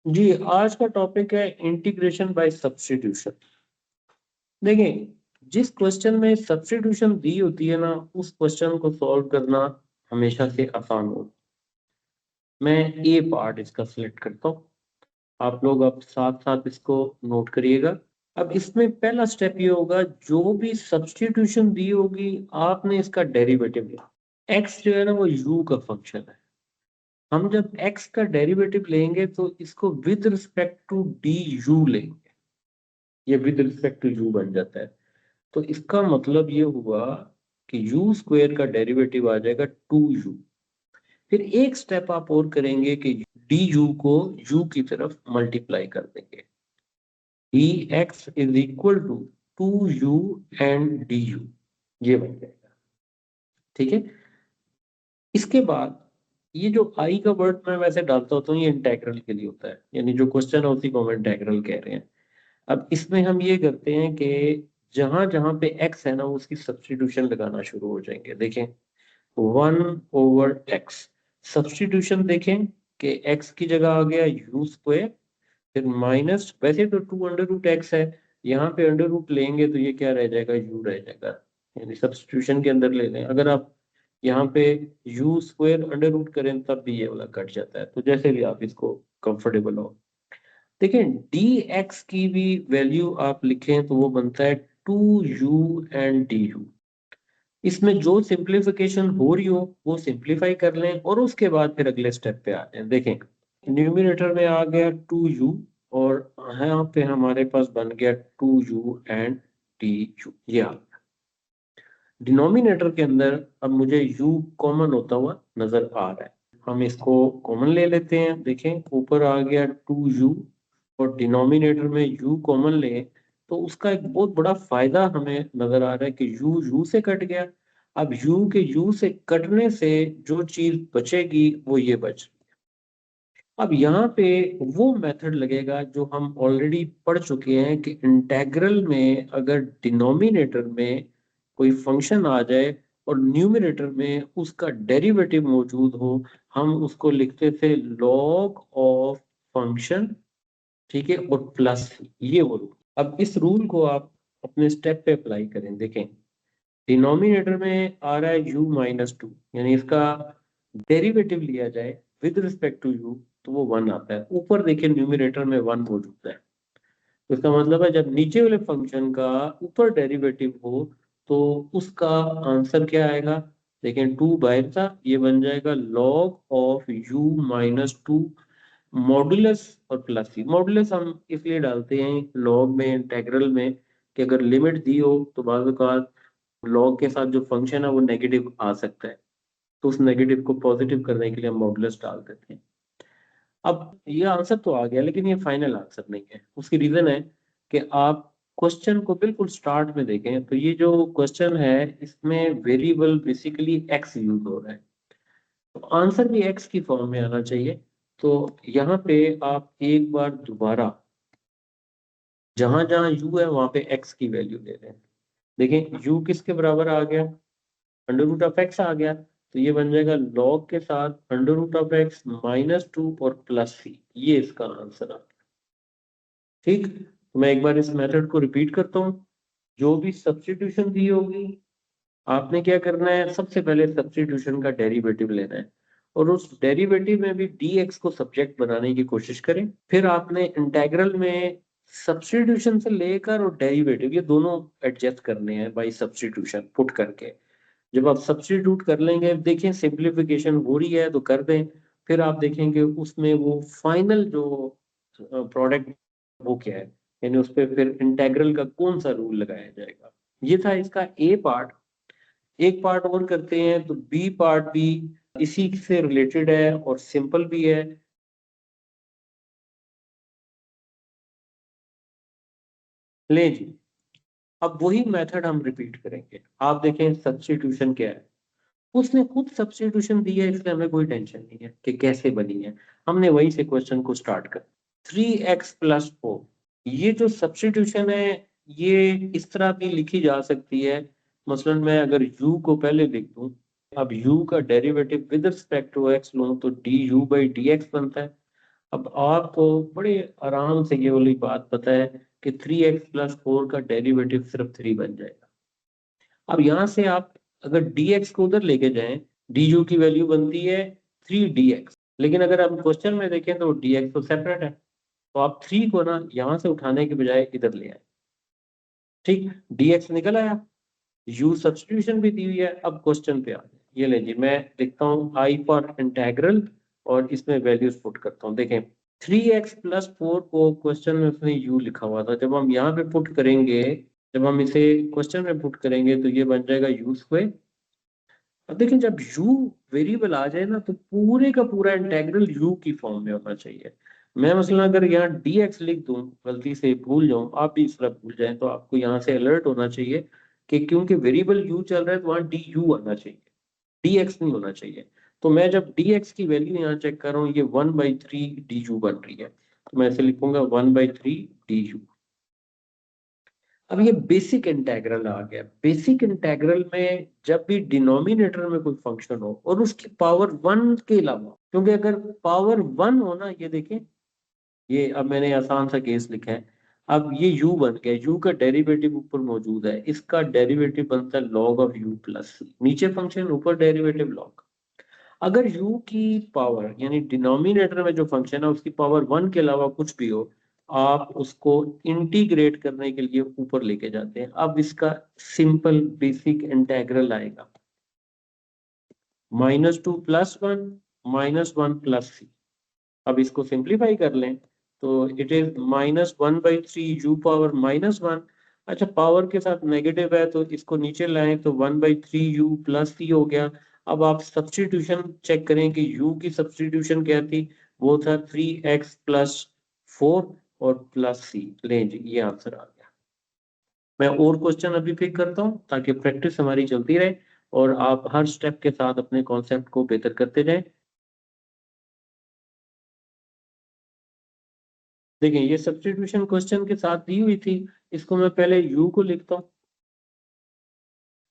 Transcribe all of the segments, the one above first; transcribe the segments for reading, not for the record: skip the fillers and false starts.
जी, आज का टॉपिक है इंटीग्रेशन बाय सब्स्टिट्यूशन। देखिए, जिस क्वेश्चन में सब्स्टिट्यूशन दी होती है ना, उस क्वेश्चन को सॉल्व करना हमेशा से आसान हो। मैं ए पार्ट इसका सिलेक्ट करता हूँ। आप लोग अब साथ साथ इसको नोट करिएगा। अब इसमें पहला स्टेप ये होगा, जो भी सब्स्टिट्यूशन दी होगी आपने इसका डेरिवेटिव लिया। एक्स जो है ना वो यू का फंक्शन है। हम जब एक्स का डेरिवेटिव लेंगे तो इसको with respect to D U लेंगे। ये विद रिस्पेक्ट टू यू बन जाता है। तो इसका मतलब ये हुआ कि यू स्क्वायर का डेरिवेटिव आ जाएगा 2u। फिर एक स्टेप आप और करेंगे कि डी यू को यू की तरफ मल्टीप्लाई कर देंगे। D X is equal to 2u and D U, ये बन जाएगा। ठीक है। इसके बाद ये जो आई का वर्ड मैं वैसे डालता होता हूँ, ये इंटेग्रल के लिए होता है, यानी जो क्वेश्चन है उसी को हम इंटेग्रल कह रहे हैं। अब इसमें हम ये करते हैं कि जहां जहां पे x है ना उसकी सब्स्टिट्यूशन लगाना शुरू हो जाएंगे। देखें, 1/x सब्स्टिट्यूशन देखें कि x की जगह आ गया यू स्क्वायर, फिर माइनस, वैसे तो 2√x है, यहाँ पे अंडर रूट लेंगे तो ये क्या रह जाएगा, u रह जाएगा। यानी सब्स्टिट्यूशन के अंदर ले लें, अगर आप यहाँ पे यू स्क्वायर अंडर रूट करें तब भी ये वाला कट जाता है, तो जैसे भी आप इसको कंफर्टेबल हो। देखिए, डी एक्स की भी वैल्यू आप लिखें तो वो बनता है 2u एंड डी यू। इसमें जो सिंप्लीफिकेशन हो रही हो वो सिंप्लीफाई कर लें और उसके बाद फिर अगले स्टेप पे आते हैं। देखें, न्यूमिनेटर में आ गया 2u और यहाँ पे हमारे पास बन गया 2u एंड डी यू, ये आ गया। डिनोमिनेटर के अंदर अब मुझे u कॉमन होता हुआ नजर आ रहा है, हम इसको कॉमन ले लेते हैं। देखें, ऊपर आ गया 2u और डिनोमिनेटर में u कॉमन ले, तो उसका एक बहुत बड़ा फायदा हमें नजर आ रहा है कि u से कट गया। अब u से कटने से जो चीज बचेगी वो ये बच। अब यहाँ पे वो मेथड लगेगा जो हम ऑलरेडी पढ़ चुके हैं कि इंटेग्रल में अगर डिनोमिनेटर में कोई फंक्शन आ जाए और न्यूमरेटर में उसका डेरिवेटिव मौजूद हो, हम उसको लिखते थे लॉग ऑफ फंक्शन। ठीक है, और प्लस ये वो रूल। अब इस रूल को आप अपने स्टेप पे अप्लाई करें। देखें, डिनोमिनेटर में आ रहा है u-2, यानी इसका डेरिवेटिव लिया जाए विद रिस्पेक्ट टू u तो वो 1 आता है। ऊपर देखिए न्यूमरेटर में 1 मौजूद है, तो इसका मतलब है जब नीचे वाले फंक्शन का ऊपर डेरिवेटिव हो तो उसका आंसर क्या आएगा। देखें, 2 बाहर था, ये बन जाएगा log ऑफ u-2 मॉडुलस और प्लस सी। मॉडुलस हम इसलिए डालते हैं लॉग में, इंटेग्रल में, कि अगर लिमिट दी हो तो बाद लॉग के साथ जो फंक्शन है वो नेगेटिव आ सकता है, तो उस नेगेटिव को पॉजिटिव करने के लिए हम मॉडुलस डाल देते हैं। अब ये आंसर तो आ गया, लेकिन ये फाइनल आंसर नहीं है। उसकी रीजन है कि आप क्वेश्चन को बिल्कुल स्टार्ट में देखें तो ये जो क्वेश्चन है इसमें वेरिएबल बेसिकली एक्स यूज हो रहा है, तो आंसर भी एक्स की फॉर्म में आना चाहिए। तो यहाँ पे आप एक बार दोबारा जहां जहां यू है वहां पे एक्स की वैल्यू ले लें। देखें, यू किसके बराबर आ गया, अंडर रूट ऑफ एक्स आ गया, तो ये बन जाएगा लॉग के साथ अंडर रूट ऑफ x-2 और प्लस सी, ये इसका आंसर आ गया। ठीक, तो मैं एक बार इस मेथड को रिपीट करता हूँ। जो भी सब्स्टिट्यूशन दी होगी आपने क्या करना है, सबसे पहले सब्स्टिट्यूशन का डेरिवेटिव लेना है और उस डेरिवेटिव में भी dx को सब्जेक्ट बनाने की कोशिश करें। फिर आपने इंटेग्रल में सब्स्टिट्यूशन से लेकर और डेरिवेटिव ये दोनों एडजस्ट करने हैं बाय सब्स्टिट्यूशन पुट करके। जब आप सब्स्टिट्यूट कर लेंगे, देखें सिंप्लीफिकेशन हो रही है तो कर दें, फिर आप देखेंगे उसमें वो फाइनल जो प्रोडक्ट वो क्या है, यानी उस पर फिर इंटेग्रल का कौन सा रूल लगाया जाएगा। ये था इसका ए पार्ट। एक पार्ट और करते हैं, तो बी पार्ट भी इसी से रिलेटेड है और सिंपल भी है। ले जी, अब वही मेथड हम रिपीट करेंगे। आप देखें सब्स्टिट्यूशन क्या है, उसने खुद सब्स्टिट्यूशन दी है इसलिए हमें कोई टेंशन नहीं है कि कैसे बनी है। हमने वहीं से क्वेश्चन को स्टार्ट कर 3x+4, ये जो सब्स्टिट्यूशन है ये इस तरह भी लिखी जा सकती है। मसलन मैं अगर u को पहले लिख दूं, अब u का derivative with respect to x लूं तो du/dx बनता है। अब आपको बड़े आराम से ये वाली बात पता है कि 3x+4 का डेरिवेटिव सिर्फ 3 बन जाएगा। अब यहाँ से आप अगर dx को उधर लेके जाएं, du की वैल्यू बनती है 3dx, लेकिन अगर आप क्वेश्चन में देखें तो dx तो सेपरेट है, तो आप 3 को ना यहाँ से उठाने के बजाय इधर ले आए। ठीक, dx निकल आया, u सब्स्टिट्यूशन भी दी हुई है। अब क्वेश्चन पे आ जाए, ये ले जी, मैं लिखता हूँ I फॉर इंटेग्रल और इसमें वैल्यूज पुट करता हूँ। देखें 3x+4 को क्वेश्चन में उसने u लिखा हुआ था, जब हम यहाँ पे पुट करेंगे, जब हम इसे क्वेश्चन में पुट करेंगे तो ये बन जाएगा u²। अब देखिए जब u वेरिएबल आ जाए ना तो पूरे का पूरा इंटेग्रल u की फॉर्म में होना चाहिए। मैं मसलन अगर यहाँ dx लिख दूं, गलती से भूल जाऊं, आप भी इस तरह भूल जाएं, तो आपको यहाँ से अलर्ट होना चाहिए कि क्योंकि वेरिएबल u चल रहा है तो वहां du आना चाहिए, dx नहीं होना चाहिए। तो मैं जब dx की वैल्यू यहाँ चेक कर रहा हूँ, ये 1/3 du बन रही है, तो मैं इसे लिखूंगा 1/3 du। अब ये बेसिक इंटेग्रल आ गया। बेसिक इंटेग्रल में जब भी डिनोमिनेटर में कोई फंक्शन हो और उसकी पावर 1 के अलावा, क्योंकि अगर पावर 1 हो ना, ये देखें, ये अब मैंने आसान सा केस लिखा है। अब ये u बन गया, u का डेरिवेटिव ऊपर मौजूद है, इसका डेरिवेटिव बनता है log of u plus c, नीचे फंक्शन ऊपर डेरिवेटिव log। अगर u की पावर यानी डिनोमिनेटर में जो फंक्शन है उसकी पावर 1 के अलावा कुछ भी हो, आप उसको इंटीग्रेट करने के लिए ऊपर लेके जाते हैं। अब इसका सिंपल बेसिक इंटेग्रल आएगा -2 + 1 -1 + c। अब इसको सिंप्लीफाई कर लें तो इट इज -1/3 u पावर -1। अच्छा, पावर के साथ नेगेटिव है तो इसको नीचे लाएं तो 1/3 u प्लस c हो गया। अब आप सब्स्टिट्यूशन चेक करें कि u की सब्स्टिट्यूशन क्या थी, वो था 3x+4 और प्लस c। लें जी, ये आंसर आ गया। मैं और क्वेश्चन अभी पिक करता हूँ ताकि प्रैक्टिस हमारी चलती रहे और आप हर स्टेप के साथ अपने कॉन्सेप्ट को बेहतर करते जाएं। देखिए ये सब्स्टिट्यूशन क्वेश्चन के साथ दी हुई थी, इसको मैं पहले u को लिखता हूँ।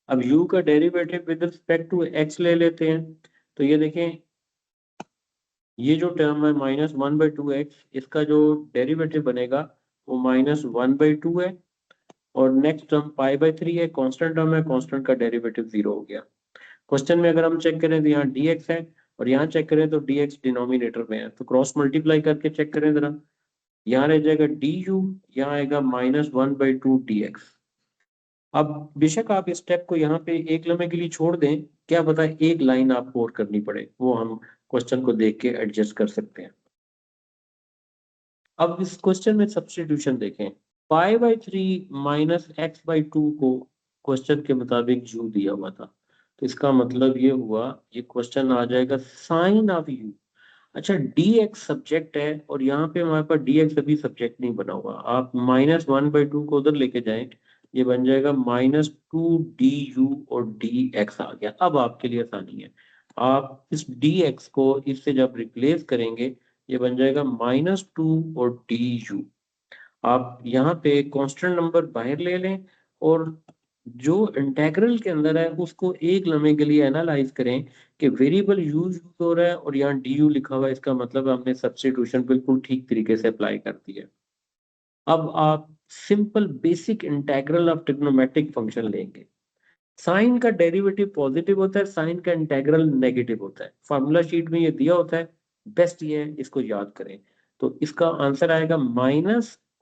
अब u का derivative with respect to x ले लेते हैं, तो ये देखें, ये जो टर्म है -1/2x, इसका जो डेरिवेटिव बनेगा वो -1/2 है, और नेक्स्ट टर्म π/3 है, कांस्टेंट टर्म है, कांस्टेंट का डेरिवेटिव 0 हो गया। क्वेश्चन में अगर हम चेक करें तो यहाँ dx है और यहाँ चेक करें तो dx डिनोमिनेटर में है, तो क्रॉस मल्टीप्लाई करके चेक करें जरा, यहाँ रह जाएगा du, यहाँ आएगा -1/2 dx। अब बेशक आप इस स्टेप को यहाँ पे एक लम्हे के लिए छोड़ दें, क्या पता एक लाइन आपको और करनी पड़े, वो हम क्वेश्चन को देख के एडजस्ट कर सकते हैं। अब इस क्वेश्चन में सब्स्टिट्यूशन देखें, π/3 -x/2 को क्वेश्चन के मुताबिक u दिया हुआ था, तो इसका मतलब ये हुआ, ये क्वेश्चन आ जाएगा साइन ऑफ u। अच्छा, dx सब्जेक्ट है और यहाँ पे हमारे पास dx अभी सब्जेक्ट नहीं बना हुआ, आप -1/2 को उधर लेके जाएं, ये बन जाएगा -2du और dx आ गया। अब आपके लिए आसानी है, आप इस dx को इससे जब रिप्लेस करेंगे, ये बन जाएगा -2 और du। आप यहाँ पे कांस्टेंट नंबर बाहर ले लें और जो इंटेग्रल के अंदर है उसको एक लम्हे के लिए एनालाइज करें कि वेरिएबल यूज हो रहा है और यहाँ डी यू लिखा हुआ है, इसका मतलब हमने सब्स्टिट्यूशन बिल्कुल ठीक तरीके से अप्लाई कर दी है। अब आप simple basic integral of trigonometric function लेंगे। साइन का डेरिवेटिव पॉजिटिव होता है, साइन का इंटेग्रल नेगेटिव होता है, फार्मूला शीट में ये दिया होता है, बेस्ट ये है इसको याद करें। तो इसका आंसर आएगा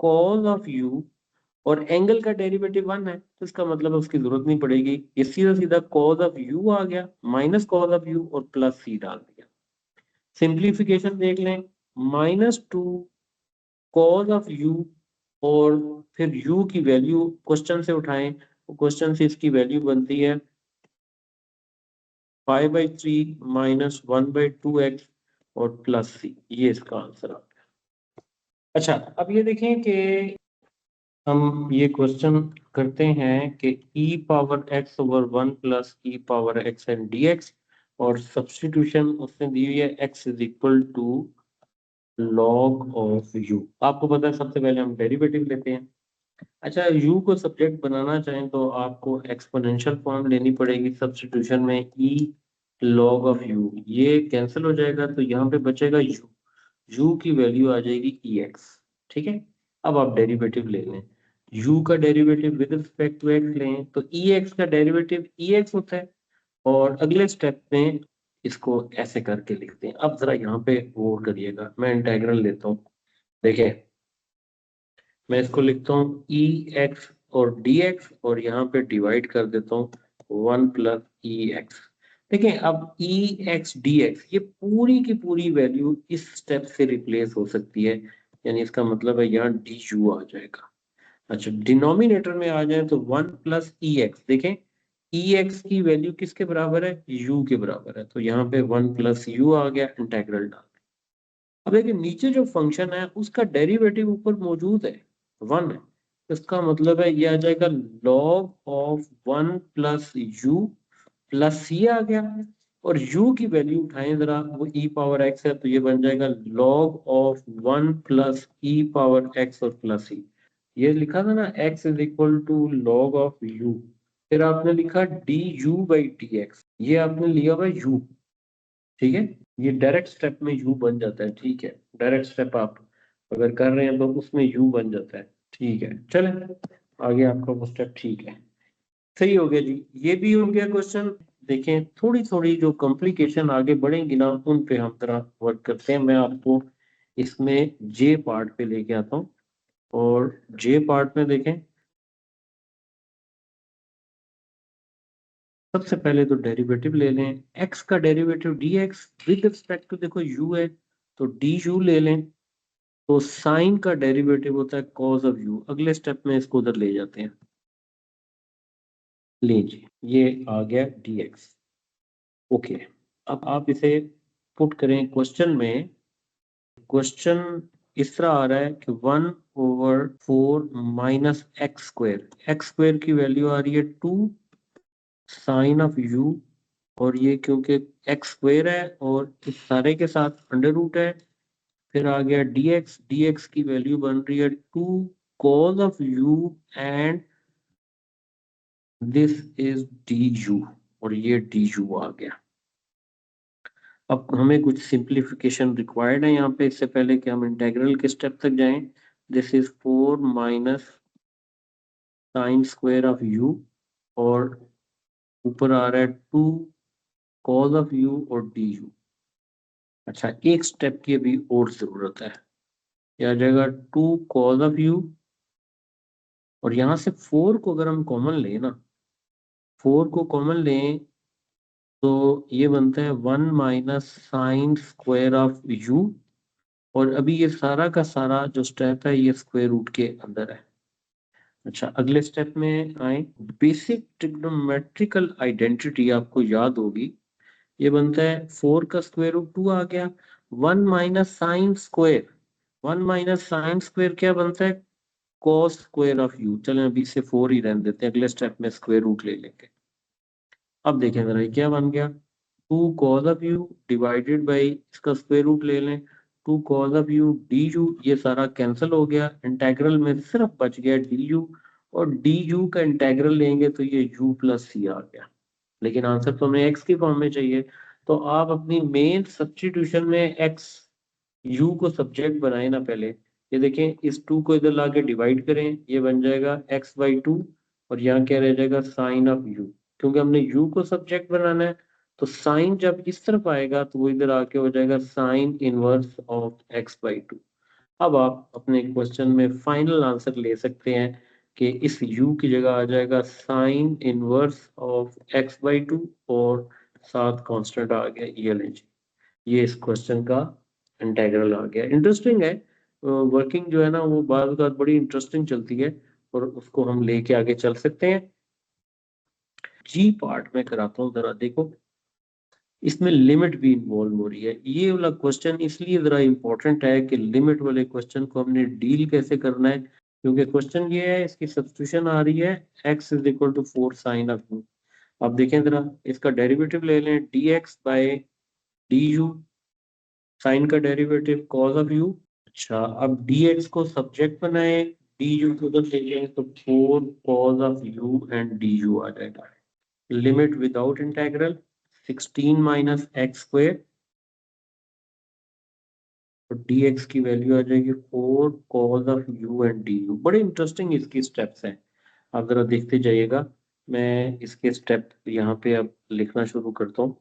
-cos ऑफ u, और एंगल का डेरिवेटिव 1 है तो इसका मतलब उसकी जरूरत नहीं पड़ेगी, ये सीधा सीधा cos ऑफ u आ गया, -cos ऑफ u और प्लस c डाल दिया। सिंप्लीफिकेशन देख लें, -2 cos ऑफ u और फिर u की वैल्यू क्वेश्चन से उठाएं, क्वेश्चन से इसकी वैल्यू बनती है π/3 -1/2x और प्लस c, ये इसका आंसर आ गया। अच्छा, अब ये देखें कि हम ये क्वेश्चन करते हैं कि e⁻x/1 + e⁻x एंड dx, और सब्स्टिट्यूशन उसने दी हुई है x = log ऑफ u। आपको पता है सबसे पहले हम डेरिवेटिव लेते हैं। अच्छा, u को सब्जेक्ट बनाना चाहें तो आपको एक्सपोनेंशियल फॉर्म लेनी पड़ेगी सब्स्टिट्यूशन में, e log ऑफ u, ये कैंसिल हो जाएगा तो यहाँ पे बचेगा u। u की वैल्यू आ जाएगी ex, ठीक है। अब आप डेरिवेटिव ले लें, u का derivative with respect to x लें तो ex का डेरिवेटिव ex होता है, और अगले स्टेप में इसको ऐसे करके लिखते हैं। अब जरा यहाँ पे गौर करिएगा, मैं इंटेग्रल लेता हूँ, देखिए मैं इसको लिखता हूँ ex और dx, और यहाँ पे डिवाइड कर देता हूँ 1 प्लस ex। देखिए अब ex dx ये पूरी की पूरी वैल्यू इस स्टेप से रिप्लेस हो सकती है, यानी इसका मतलब है यहाँ du आ जाएगा। अच्छा, डिनोमिनेटर में आ जाए तो 1 प्लस ex, देखें ex की वैल्यू किसके बराबर है, u के बराबर है, तो यहाँ पे 1 प्लस u आ गया, इंटेग्रल डाल। अब देखिए नीचे जो फंक्शन है उसका डेरिवेटिव ऊपर मौजूद है, 1 है, इसका मतलब है ये आ जाएगा log of 1 plus u plus c आ गया, और u की वैल्यू उठाएं जरा, वो e पावर x है, तो ये बन जाएगा log of 1 plus e power x और प्लस c। ये लिखा था ना x is equal to log of u, फिर आपने लिखा du बाई dx, ये आपने लिया हुआ u, ठीक है। ये डायरेक्ट स्टेप में u बन जाता है, ठीक है, डायरेक्ट स्टेप आप अगर कर रहे हैं तो उसमें u बन जाता है, ठीक है। चले आगे, आपका वो स्टेप ठीक है, सही हो गया जी, ये भी हो गया क्वेश्चन। देखें थोड़ी थोड़ी जो कॉम्प्लिकेशन आगे बढ़ेंगी ना, उन पे हम जरा वर्क करते हैं। मैं आपको इसमें जे पार्ट पे लेके आता हूँ, और जे पार्ट में देखें सबसे पहले तो डेरिवेटिव ले लें, x का derivative dx with respect to, देखो u है तो du ले लें, तो साइन का डेरिवेटिव होता है cos ऑफ u। अगले स्टेप में इसको उधर ले जाते हैं, लीजिए ये आ गया dx, ओके। अब आप इसे पुट करें क्वेश्चन में, क्वेश्चन इस तरह आ रहा है कि 1/4 माइनस एक्स स्क्वायर की वैल्यू आ रही है 2 साइन ऑफ u, और ये क्योंकि एक्स स्क्वायर है और इस सारे के साथ अंडर रूट है, फिर आ गया dx की वैल्यू बन रही है 2 cos of u, and this is du, और ये du आ गया। अब हमें कुछ सिंप्लीफिकेशन रिक्वायर्ड है यहाँ पे, इससे पहले कि हम इंटेग्रल के स्टेप तक जाएं। This is 4 minus sine square of u, और ऊपर आ रहा है 2 cos ऑफ u और du। अच्छा, एक स्टेप की अभी और जरूरत है, यह आ जाएगा 2 cos ऑफ u, और यहाँ से 4 को अगर हम कॉमन लें ना, 4 को कॉमन लें तो ये बनता है 1 minus sine square of u, और अभी ये सारा का सारा जो स्टेप है ये स्क्वायर रूट के अंदर है। अच्छा, अगले स्टेप में आए, बेसिक ट्रिग्नोमेट्रिकल आइडेंटिटी आपको याद होगी, ये बनता है 4 का स्क्वायर रूट 2 आ गया, 1 minus sine square, 1 minus sine square क्या बनता है, cos स्क्वायर ऑफ u। चलें अभी इसे 4 ही रहने देते हैं, अगले स्टेप में स्क्वायर रूट ले लेंगे। अब देखें जरा ये क्या बन गया, 2 cos of u divided by इसका स्क्वायर रूट ले लें, 2 cos ऑफ u du, ये सारा कैंसिल हो गया, इंटेग्रल में सिर्फ बच गया du, और du का इंटेग्रल लेंगे तो ये u प्लस c आ गया, लेकिन आंसर तो हमें x की फॉर्म में चाहिए। तो आप अपनी मेन सब्स्टिट्यूशन में x u को सब्जेक्ट बनाए ना पहले, ये देखें इस 2 को इधर लाके डिवाइड करें, ये बन जाएगा x/2, और यहाँ क्या रह जाएगा साइन ऑफ u, क्योंकि हमने u को सब्जेक्ट बनाना है, तो साइन जब इस तरफ आएगा तो वो इधर आके हो जाएगा साइन इनवर्स ऑफ x/2। अब आप अपने क्वेश्चन में फाइनल आंसर ले सकते हैं कि इस u की जगह आ जाएगा साइन इनवर्स ऑफ x/2, और साथ कांस्टेंट आ गया ये लें जी, ये इस क्वेश्चन का इंटीग्रल आ गया। इंटरेस्टिंग है, वर्किंग जो है ना वो बात बात बड़ी इंटरेस्टिंग चलती है, और उसको हम लेके आगे चल सकते हैं। जी पार्ट में कराता हूँ, जरा देखो इसमें लिमिट भी इन्वॉल्व हो रही है। ये वाला क्वेश्चन इसलिए जरा इंपॉर्टेंट है कि लिमिट वाले क्वेश्चन को हमने डील कैसे करना है, क्योंकि क्वेश्चन ये है, इसकी सब्स्टिट्यूशन आ रही है x is equal to 4 sine of u। अब देखें जरा, इसका डेरिवेटिव ले लें dx बाय du, साइन का डेरिवेटिव cos ऑफ u। अच्छा, अब dx को सब्जेक्ट बनाए, du को उधर ले जाए तो 4 cos of u and du आ जाएगा। Limit without integral 16 minus X square तो dx की वैल्यू आ जाएगी 4 cos of u and du। बड़े इंटरेस्टिंग इसकी स्टेप्स हैं, आप जरा देखते जाइएगा। मैं इसके स्टेप यहाँ पे अब लिखना शुरू करता हूँ।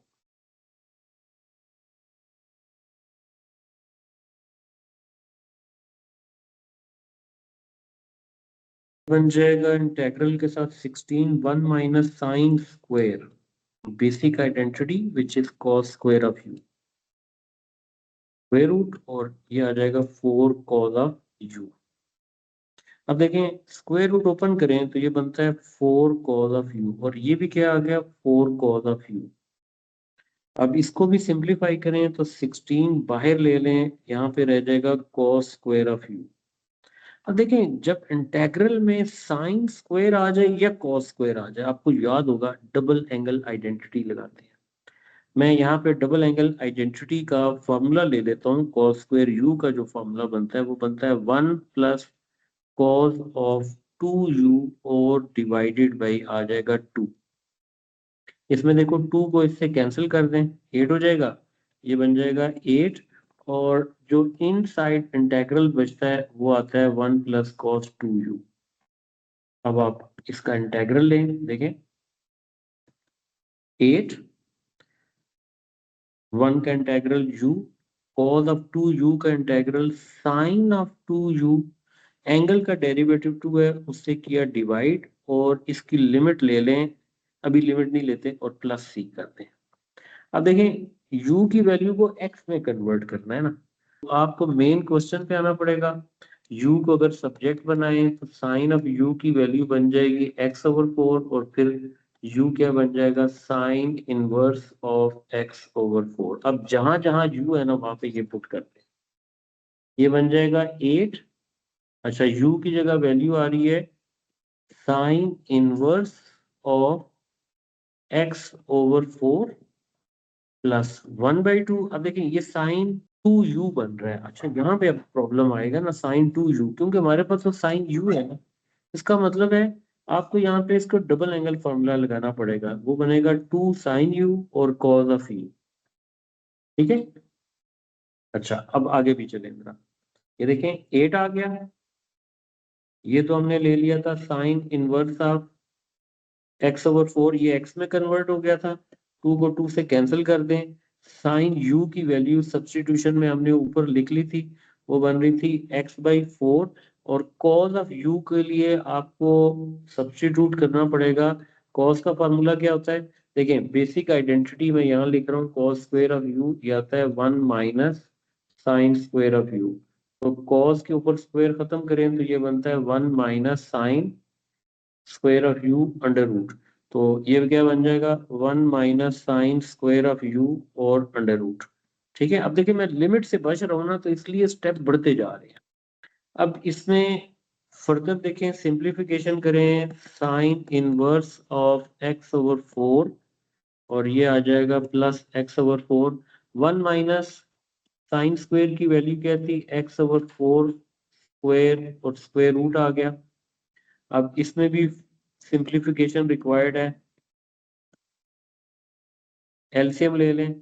बन जाएगा इंटेग्रल के साथ 16 1 minus sine square basic identity which is cos square of u square root, और ये आ जाएगा 4 cos ऑफ u। अब देखें स्क्वायर रूट ओपन करें तो ये बनता है 4 cos ऑफ u, और ये भी क्या आ गया 4 cos ऑफ u। अब इसको भी सिंप्लीफाई करें तो 16 बाहर ले लें, यहाँ पे रह जाएगा cos स्क्वायर ऑफ u। अब देखें जब इंटेग्रल में साइन स्क्वायर आ जाए या कॉस स्क्वायर आ जाए, आपको याद होगा डबल एंगल आइडेंटिटी लगाते हैं। मैं यहाँ पे डबल एंगल आइडेंटिटी का फॉर्मूला ले लेता हूँ। कॉस स्क्वायर यू का जो फॉर्मूला बनता है वो बनता है 1 प्लस कॉस ऑफ 2u और डिवाइडेड बाई आ जाएगा 2। इसमें देखो 2 को इससे कैंसिल कर दें, 8 हो जाएगा, ये बन जाएगा 8। और जो इन साइड इंटेग्रल बचता है वो आता है 1 प्लस कॉस 2u। अब आप इसका इंटेग्रल लें, देखें 8 1 का integral u, cos of 2u का integral sine of 2u, angle का डेरिवेटिव 2 है उससे किया डिवाइड, और इसकी लिमिट ले लें, अभी लिमिट नहीं लेते, और प्लस सी करते हैं। अब देखें u की वैल्यू को x में कन्वर्ट करना है ना, तो आपको मेन क्वेश्चन पे आना पड़ेगा। u को अगर सब्जेक्ट बनाएं तो साइन ऑफ u की वैल्यू बन जाएगी x/4, और फिर u क्या बन जाएगा साइन इनवर्स ऑफ x/4। अब जहां जहां u है ना वहां पे ये पुट करते हैं, ये बन जाएगा 8। अच्छा u की जगह वैल्यू आ रही है sine inverse of x/4 plus 1/2। अब देखिए ये साइन 2u बन रहा है। अच्छा यहाँ पे अब प्रॉब्लम आएगा ना साइन 2u, क्योंकि हमारे पास तो साइन u है ना, इसका मतलब है आपको यहाँ पे इसको डबल एंगल फॉर्मूला लगाना पड़ेगा, वो बनेगा 2 साइन u और कॉस ऑफ u। ठीक है। अच्छा अब आगे भी चलें जरा, ये देखें 8 आ गया, ये तो हमने ले लिया था साइन इनवर्स ऑफ x/4, ये x में कन्वर्ट हो गया था, 2 को 2 से कैंसिल कर दें। साइन u की वैल्यू सब्स्टिट्यूशन में हमने ऊपर लिख ली थी, वो बन रही थी x/4, और cos ऑफ u के लिए आपको सब्स्टिट्यूट करना पड़ेगा। cos का फार्मूला क्या होता है, देखें बेसिक आइडेंटिटी में यहाँ लिख रहा हूँ cos स्क्वायर ऑफ u, ये आता है 1 minus sine square of u। तो cos के ऊपर स्क्वायर खत्म करें तो ये बनता है 1 minus sine square of U under root. तो ये क्या बन जाएगा 1 minus sine square of U और अंडर रूट। ठीक है। अब देखिए मैं लिमिट से बच रहा हूँ ना, तो इसलिए स्टेप बढ़ते जा रहे हैं। अब इसमें फर्दर देखें, सिंप्लीफिकेशन करें, साइन इनवर्स ऑफ x/4, और ये आ जाएगा plus x/4। 1 minus sine square की वैल्यू क्या थी x/4 स्क्वायर, और स्क्वायर रूट आ गया। अब इसमें भी सिंप्लीफिकेशन रिक्वायर्ड है, एलसीएम ले लें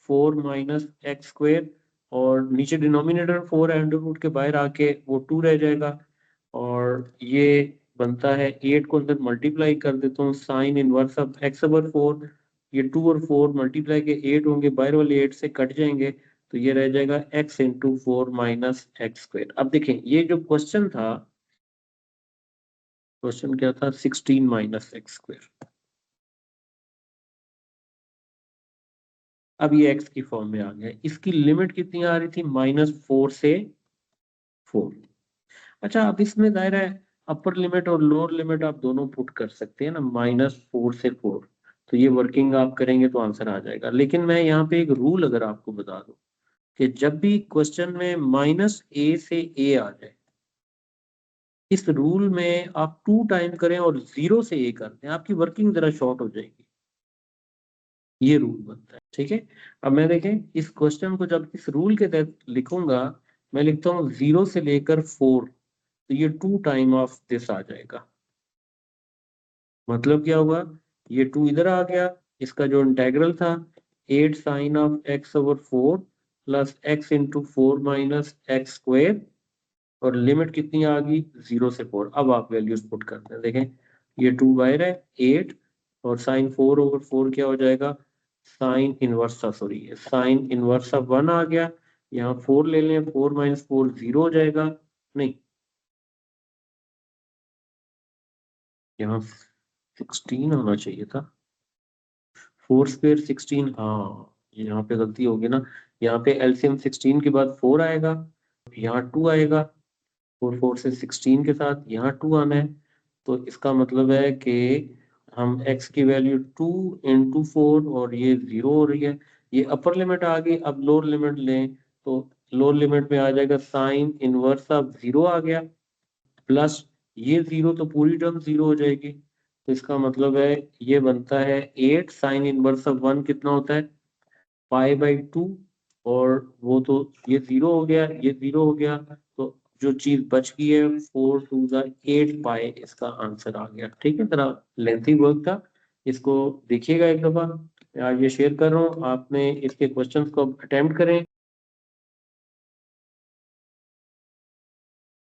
4 माइनस एक्स स्क्वायर, और नीचे डिनोमिनेटर 4 है, अंडर रूट के बाहर आके वो 2 रह जाएगा, और ये बनता है 8 को अंदर मल्टीप्लाई कर देता हूँ साइन इनवर्स ऑफ x/4। ये 2 और 4 मल्टीप्लाई के 8 होंगे, बाहर वाले 8 से कट जाएंगे, तो ये रह जाएगा x into 4 minus X square. अब देखें ये जो क्वेश्चन था, क्वेश्चन क्या था 16 माइनस एक्स स्क्वायर। अब ये एक्स की फॉर्म में आ गया, इसकी लिमिट कितनी आ रही थी -4 से 4। अच्छा अब इसमें दायरा है अपर लिमिट और लोअर लिमिट आप दोनों पुट कर सकते हैं ना, -4 से 4, तो ये वर्किंग आप करेंगे तो आंसर आ जाएगा। लेकिन मैं यहाँ पे एक रूल अगर आपको बता दूं कि जब भी क्वेश्चन में -a से a आ जाए, इस रूल में आप 2 टाइम करें और 0 से a कर दें, आपकी वर्किंग जरा शॉर्ट हो जाएगी। ये रूल बनता है। ठीक है। अब मैं देखें इस क्वेश्चन को जब इस रूल के तहत लिखूंगा, मैं लिखता हूँ 0 से लेकर 4, तो ये 2 टाइम ऑफ दिस आ जाएगा। मतलब क्या होगा, ये 2 इधर आ गया, इसका जो इंटेग्रल था 8 sine of x/4 plus X into 4 minus X square, और लिमिट कितनी आ गई 0 से 4। अब आप वैल्यूज पुट करते हैं, देखें ये 2 बाहर है 8, और साइन 4 ओवर 4 क्या हो जाएगा, sine inverse, sorry sine inverse of 1 आ गया। यहाँ 4 ले लें, 4 माइनस 4 0 हो जाएगा, नहीं यहाँ 16 होना चाहिए था, 4 स्क्वायर 16, हाँ यहाँ पे गलती होगी ना, यहाँ पे एलसीएम 16 के बाद 4 आएगा, यहाँ 2 आएगा, 4 4 से 16 के साथ यहाँ 2 आना है। तो इसका मतलब है कि हम x की वैल्यू 2 इंटू 4, और ये 0 हो रही है, ये अपर लिमिट आ गई। अब लोअर लिमिट लें तो लोअर लिमिट में आ जाएगा साइन इनवर्स ऑफ 0 आ गया, प्लस ये 0 तो पूरी टर्म 0 हो जाएगी। तो इसका मतलब है ये बनता है 8 साइन इनवर्स ऑफ 1 कितना होता है π/2, और वो तो ये 0 हो गया, ये 0 हो गया, तो जो चीज बच गई है 4 2 8 पाई, इसका आंसर आ गया। ठीक है, जरा लेंथी वर्क था, इसको देखिएगा एक दफा। आज ये शेयर कर रहा हूँ, आपने इसके क्वेश्चंस को अटेम्प्ट करें।